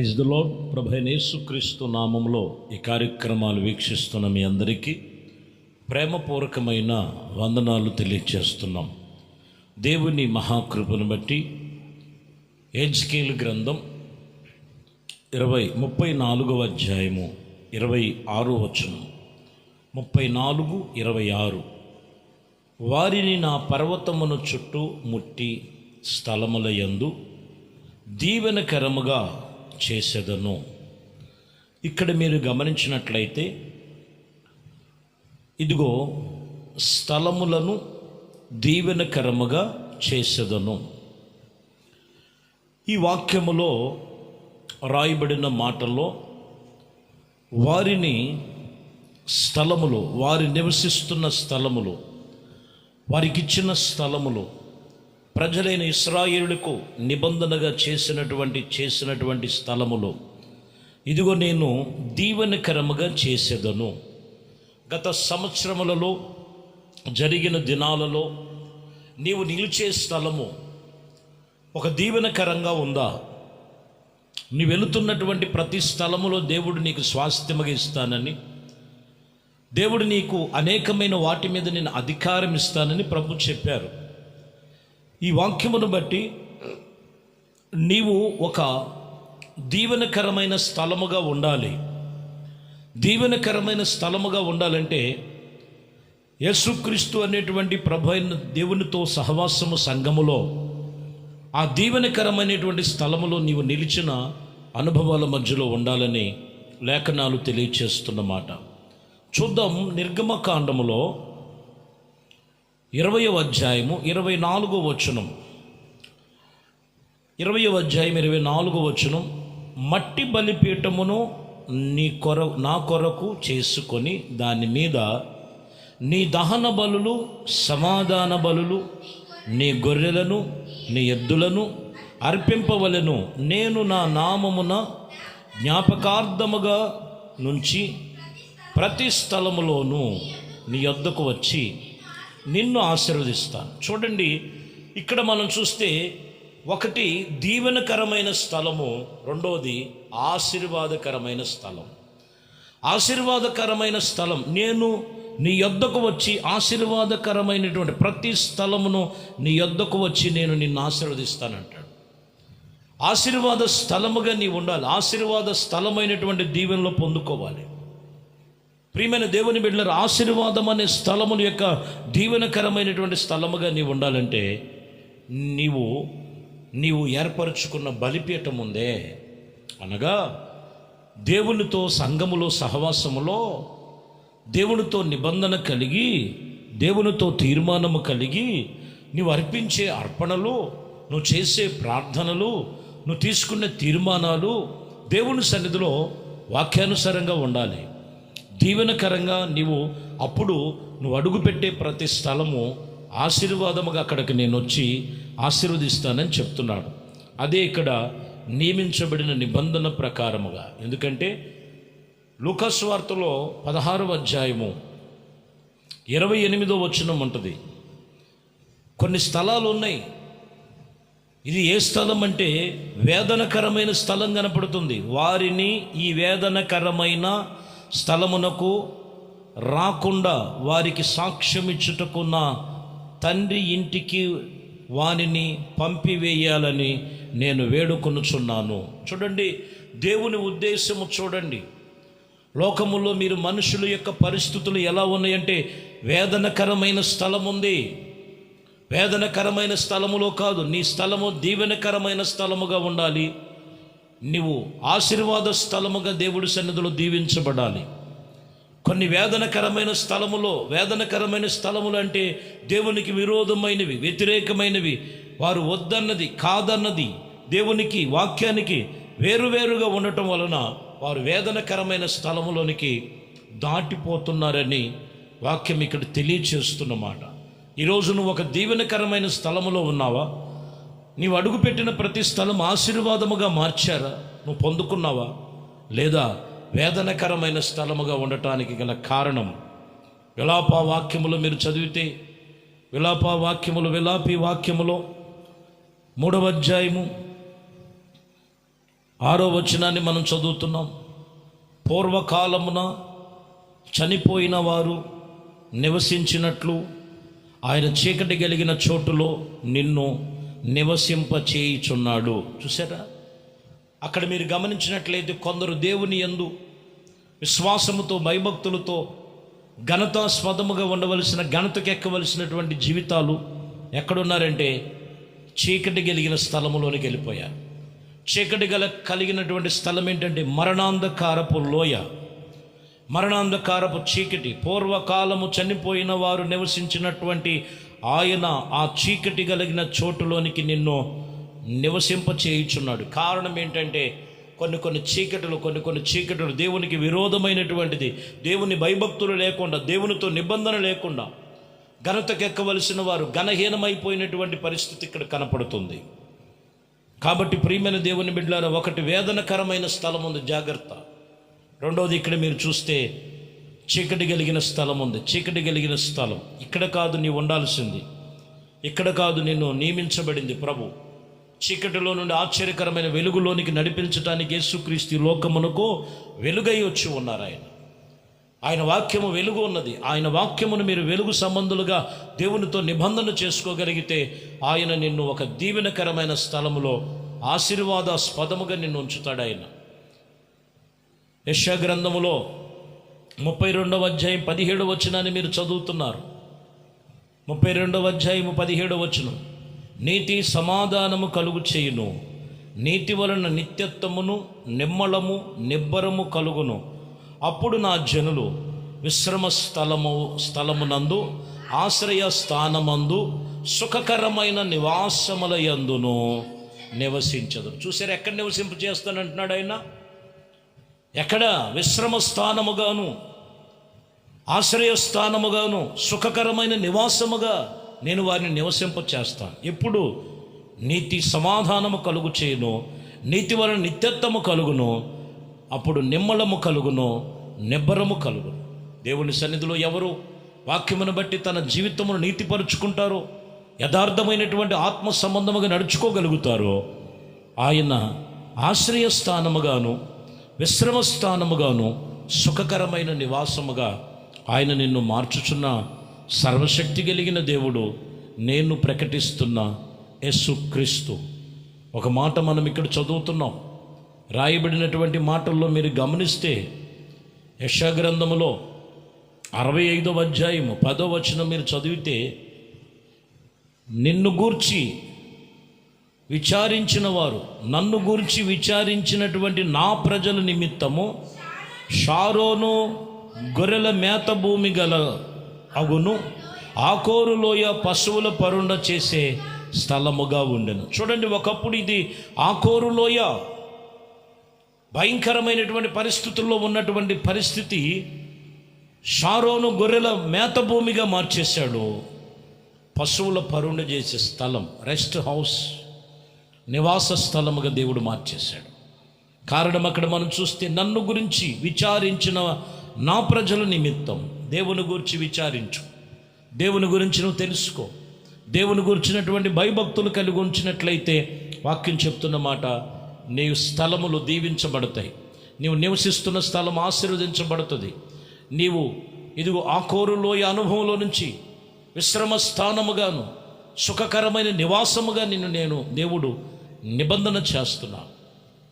Praise the lord. ప్రభు అయిన యేసుక్రీస్తు నామములో ఈ కార్యక్రమాలు వీక్షిస్తున్న మీ అందరికీ ప్రేమపూర్వకమైన వందనాలు తెలియజేస్తున్నాం. దేవుని మహాకృపను బట్టి ఎజ్కేలు గ్రంథం 34వ అధ్యాయము 26వ వచనం, 34:26 వారిని నా పర్వతమును చుట్టూ ముట్టి స్థలముల యందు దీవెనకరముగా చేసేదను. ఇక్కడ మీరు గమనించినట్లయితే ఇదిగో స్థలములను దీవెనకరముగా చేసేదను. ఈ వాక్యములో రాయబడిన మాటల్లో వారిని స్థలములు, వారి నివసిస్తున్న స్థలములు, వారికిచ్చిన స్థలములు, ప్రజలైన ఇశ్రాయేలులకు నిబంధనగా చేసినటువంటి స్థలములో ఇదిగో నేను దీవెనకరముగా చేసేదను. గత సంవత్సరములలో జరిగిన దినాలలో నీవు నిలిచే స్థలము ఒక దీవెనకరంగా ఉందా? నీ వెళుతున్నటువంటి ప్రతి స్థలములో దేవుడు నీకు స్వాస్థ్యముగా ఇస్తానని, దేవుడు నీకు అనేకమైన వాటి మీద నేను అధికారం ఇస్తానని ప్రభు చెప్పారు. ఈ వాక్యమును బట్టి నీవు ఒక దీవెనకరమైన స్థలముగా ఉండాలి. దీవెనకరమైన స్థలముగా ఉండాలంటే యేసుక్రీస్తు అనేటువంటి ప్రభు అయిన దేవునితో సహవాసము సంఘములో ఆ దీవెనకరమైనటువంటి స్థలములో నీవు నిలిచిన అనుభవాల మధ్యలో ఉండాలని లేఖనాలు తెలియచేస్తున్నమాట. చూద్దాం. నిర్గమకాండములో 20వ అధ్యాయము 24వ వచనం, 20వ అధ్యాయం 24వ వచనం, మట్టి బలిపీఠమును నా కొరకు చేసుకొని దాని మీద నీ దహన బలులు, సమాధాన బలులు, నీ గొర్రెలను, నీ ఎద్దులను అర్పింపవలెను. నేను నా నామమున జ్ఞాపకార్థముగా నుంచి ప్రతి స్థలములోనూ నీ యొద్దకు వచ్చి నిన్ను ఆశీర్వదిస్తాను. చూడండి, ఇక్కడ మనం చూస్తే ఒకటి దీవెనకరమైన స్థలము, రెండవది ఆశీర్వాదకరమైన స్థలం. ఆశీర్వాదకరమైన స్థలం, నేను నీ యొద్దకు వచ్చి ఆశీర్వాదకరమైనటువంటి ప్రతి స్థలమును నీ యొద్దకు వచ్చి నేను నిన్ను ఆశీర్వదిస్తానంటాడు. ఆశీర్వాద స్థలముగా నీవు ఉండాలి. ఆశీర్వాద స్థలమైనటువంటి దీవెనలో పొందుకోవాలి. ప్రియమైన దేవుని బిడ్డలారా, ఆశీర్వాదం అనే స్థలముల యొక్క దీవెనకరమైనటువంటి స్థలముగా నీవు ఉండాలంటే నీవు ఏర్పరచుకున్న బలిపీఠం ఉందే, అనగా దేవునితో సంఘములో సహవాసములో దేవునితో నిబంధన కలిగి, దేవునితో తీర్మానము కలిగి నీవు అర్పించే అర్పణలు, నువ్వు చేసే ప్రార్థనలు, నువ్వు తీసుకునే తీర్మానాలు దేవుని సన్నిధిలో వాక్యానుసారంగా ఉండాలి. దీవెనకరంగా అప్పుడు నువ్వు అడుగుపెట్టే ప్రతి స్థలము ఆశీర్వాదముగా అక్కడికి నేను వచ్చి ఆశీర్వదిస్తానని చెప్తున్నాడు. అదే ఇక్కడ నియమించబడిన నిబంధన ప్రకారముగా. ఎందుకంటే లూకా సువార్తలో 16వ అధ్యాయము 28వ వచనం ఉంటుంది. కొన్ని స్థలాలు ఉన్నాయి. ఇది ఏ స్థలం అంటే వేదనకరమైన స్థలం కనపడుతుంది. వారిని ఈ వేదనకరమైన స్థలమునకు రాకుండా వారికి సాక్ష్యం ఇచ్చుటకున్న తండ్రి ఇంటికి వానిని పంపివేయాలని నేను వేడుకొనుచున్నాను. చూడండి, దేవుని ఉద్దేశము చూడండి. లోకములో మీరు మనుషుల యొక్క పరిస్థితులు ఎలా ఉన్నాయంటే వేదనకరమైన స్థలం ఉంది. వేదనకరమైన స్థలములో కాదు, నీ స్థలము దీవెనకరమైన స్థలముగా ఉండాలి. నీవు ఆశీర్వాద స్థలముగా దేవుడి సన్నిధిలో దీవించబడాలి. కొన్ని వేదనకరమైన స్థలములు అంటే దేవునికి విరోధమైనవి, వ్యతిరేకమైనవి, వారు వద్దన్నది, కాదన్నది, దేవునికి వాక్యానికి వేరువేరుగా ఉండటం వలన వారు వేదనకరమైన స్థలములోనికి దాటిపోతున్నారని వాక్యం ఇక్కడ తెలియచేస్తున్నమాట. ఈరోజు నువ్వు ఒక దీవెనకరమైన స్థలములో ఉన్నావా? నీవు అడుగుపెట్టిన ప్రతి స్థలం ఆశీర్వాదముగా మార్చారా? నువ్వు పొందుకున్నావా? లేదా వేదనకరమైన స్థలముగా ఉండటానికి గల కారణం విలాప వాక్యములు మీరు చదివితే, విలాపి వాక్యములో 3వ అధ్యాయము 6వ వచనాన్ని మనం చదువుతున్నాం. పూర్వకాలమున చనిపోయిన వారు నివసించినట్లు ఆయన చీకటి కలిగిన చోటులో నిన్ను నివసింపచేయుచున్నాడు. చూసారా, అక్కడ మీరు గమనించినట్లయితే కొందరు దేవుని యందు విశ్వాసముతో భయభక్తులతో ఘనతాస్పదముగా ఉండవలసిన, ఘనతకు ఎక్కవలసినటువంటి జీవితాలు ఎక్కడున్నారంటే చీకటి కలిగిన స్థలములోనికి వెళ్ళిపోయారు. చీకటి కలిగినటువంటి స్థలం ఏంటంటే మరణాంధకారపు లోయ, మరణాంధకారపు చీకటి. పూర్వకాలము చనిపోయిన వారు నివసించినటువంటి ఆయన ఆ చీకటి కలిగిన చోటులోనికి నిన్ను నివసింపచేయుచున్నాడు. కారణం ఏంటంటే కొన్ని చీకటులు దేవునికి విరోధమైనటువంటిది, దేవుని భయభక్తులు లేకుండా, దేవునితో నిబంధన లేకుండా ఘనతకెక్కవలసిన వారు ఘనహీనమైపోయినటువంటి పరిస్థితి ఇక్కడ కనపడుతుంది. కాబట్టి ప్రియమైన దేవుని బిడ్డలారా, ఒకటి వేదనకరమైన స్థలం ఉంది, జాగ్రత్త. రెండవది ఇక్కడ మీరు చూస్తే చీకటి కలిగిన స్థలం ఉంది. చీకటి కలిగిన స్థలం ఇక్కడ కాదు నీవు ఉండాల్సింది, ఇక్కడ కాదు నిన్ను నియమించబడింది ప్రభు. చీకటిలో నుండి ఆశ్చర్యకరమైన వెలుగులోనికి నడిపించడానికి యేసుక్రీస్తు లోకమునకు వెలుగై వచ్చి ఉన్నారు. ఆయన వాక్యము వెలుగు ఉన్నది. ఆయన వాక్యమును మీరు వెలుగు సంబంధులుగా దేవునితో నిబంధన చేసుకోగలిగితే ఆయన నిన్ను ఒక దీవెనకరమైన స్థలములో ఆశీర్వాదాస్పదముగా నిన్ను ఉంచుతాడు. ఆయన యెషయా గ్రంథములో 32వ అధ్యాయం 17వ వచనాన్ని మీరు చదువుతున్నారు. 32వ అధ్యాయం 17వ వచనం, నీతి సమాధానము కలుగు చేయును, నీతి వలన నిత్యత్వమును నిమ్మళము నిబ్బరము కలుగును. అప్పుడు నా జనులు విశ్రమ స్థలమునందు ఆశ్రయ స్థానమందు సుఖకరమైన నివాసముల యందును నివసించదు. చూసారు, ఎక్కడ నివసింప చేస్తానంటున్నాడు ఆయన? ఎక్కడ? విశ్రమ స్థానముగాను ఆశ్రయస్థానముగాను సుఖకరమైన నివాసముగా నేను వారిని నివసింప చేస్తాను. ఎప్పుడు? నీతి సమాధానము కలుగు చేయును, నీతి వలన నిత్యత్వము కలుగును, అప్పుడు నిమ్మళము కలుగును, నిబ్బరము కలుగును. దేవుని సన్నిధిలో ఎవరు వాక్యమును బట్టి తన జీవితమును నీతిపరుచుకుంటారో, యథార్థమైనటువంటి ఆత్మ సంబంధముగా నడుచుకోగలుగుతారో ఆయన ఆశ్రయస్థానముగాను విశ్రమస్థానముగాను సుఖకరమైన నివాసముగా ఆయన నిన్ను మార్చుచున్న సర్వశక్తి కలిగిన దేవుడు, నేను ప్రకటిస్తున్న యేసుక్రీస్తు. ఒక మాట మనం ఇక్కడ చదువుతున్నాం, రాయబడినటువంటి మాటల్లో మీరు గమనిస్తే యెషయా గ్రంథములో 65వ అధ్యాయము 10వ వచనం మీరు చదివితే, నిన్ను గూర్చి విచారించిన వారు, నన్ను గూర్చి విచారించినటువంటి నా ప్రజల నిమిత్తము షారోను గొర్రెల మేత భూమి గల అగును, ఆకోరు లోయ పశువుల పరుండ చేసే స్థలముగా ఉండెను. చూడండి, ఒకప్పుడు ఇది ఆకోరు లోయ, భయంకరమైనటువంటి పరిస్థితుల్లో ఉన్నటువంటి పరిస్థితి షారోను గొర్రెల మేత భూమిగా మార్చేశాడు. పశువుల పరుండ చేసే స్థలం, రెస్ట్ హౌస్, నివాస స్థలముగా దేవుడు మార్చేశాడు. కారణం అక్కడ మనం చూస్తే, నన్ను గురించి విచారించిన నా ప్రజల నిమిత్తం. దేవుని గురించి విచారించు, దేవుని గురించి నువ్వు తెలుసుకో, దేవుని గురించినటువంటి భయభక్తులు కలిగి ఉంచినట్లయితే వాక్యం చెప్తున్న మాట, నీ స్థలములు దీవించబడతాయి, నీవు నివసిస్తున్న స్థలం ఆశీర్వదించబడుతుంది. నీవు ఇదిగో ఆకోరు లోయ అనుభవంలో నుంచి విశ్రమ స్థానముగాను సుఖకరమైన నివాసముగా నేను దేవుడు నిబంధన చేస్తున్నా.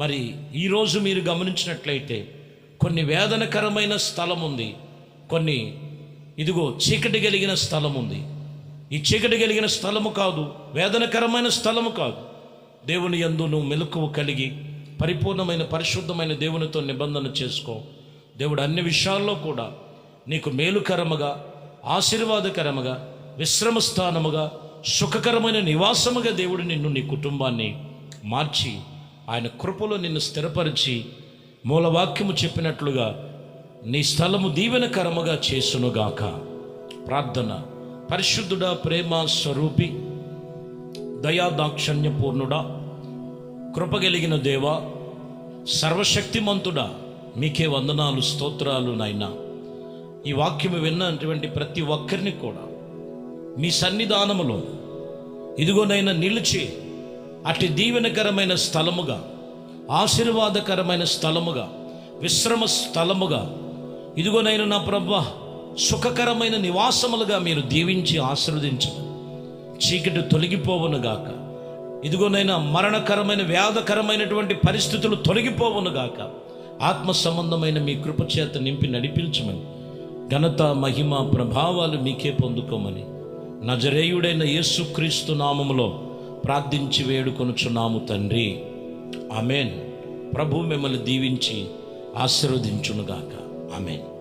మరి ఈరోజు మీరు గమనించినట్లయితే కొన్ని వేదనకరమైన స్థలం ఉంది, కొన్ని ఇదిగో చీకటి కలిగిన స్థలం ఉంది. ఈ చీకటి కలిగిన స్థలము కాదు, వేదనకరమైన స్థలము కాదు. దేవుని యందు నువ్వు మెలకువ కలిగి పరిపూర్ణమైన పరిశుద్ధమైన దేవునితో నిబంధన చేసుకో. దేవుడు అన్ని విషయాల్లో కూడా నీకు మేలుకరముగా, ఆశీర్వాదకరముగా, విశ్రమస్థానముగా, సుఖకరమైన నివాసముగా దేవుడు నిన్ను, నీ కుటుంబాన్ని మార్చి ఆయన కృపలో నిన్ను స్థిరపరిచి మూలవాక్యము చెప్పినట్లుగా నీ స్థలము దీవెనకరముగా చేసునుగాక. ప్రార్థన. పరిశుద్ధుడా, ప్రేమ స్వరూపి, దయాదాక్షణ్యపూర్ణుడా, కృపగలిగిన దేవా, సర్వశక్తిమంతుడా, మీకే వందనాలు, స్తోత్రాలు నాయనా. ఈ వాక్యము విన్నటువంటి ప్రతి ఒక్కరిని కూడా మీ సన్నిధానములో ఇదిగోనైనా నిలిచి అట్టి దీవెనకరమైన స్థలముగా, ఆశీర్వాదకరమైన స్థలముగా, విశ్రమ స్థలముగా, ఇదిగోనైనా నా ప్రభువా సుఖకరమైన నివాసములుగా మీరు దీవించి ఆశీర్వదించమని, చీకటి తొలగిపోవునుగాక, ఇదిగోనైనా మరణకరమైన వ్యాధకరమైనటువంటి పరిస్థితులు తొలగిపోవునుగాక, ఆత్మ సంబంధమైన మీ కృపచేత నింపి నడిపించమని, ఘనత మహిమ ప్రభావాలు మీకే పొందుకోమని నజరేయుడైన యేసుక్రీస్తు నామములో ప్రార్థించి వేడుకొనుచున్నాము తండ్రి, ఆమేన్. ప్రభు మిమ్మల్ని దీవించి ఆశీర్వదించునుగాక. ఆమేన్.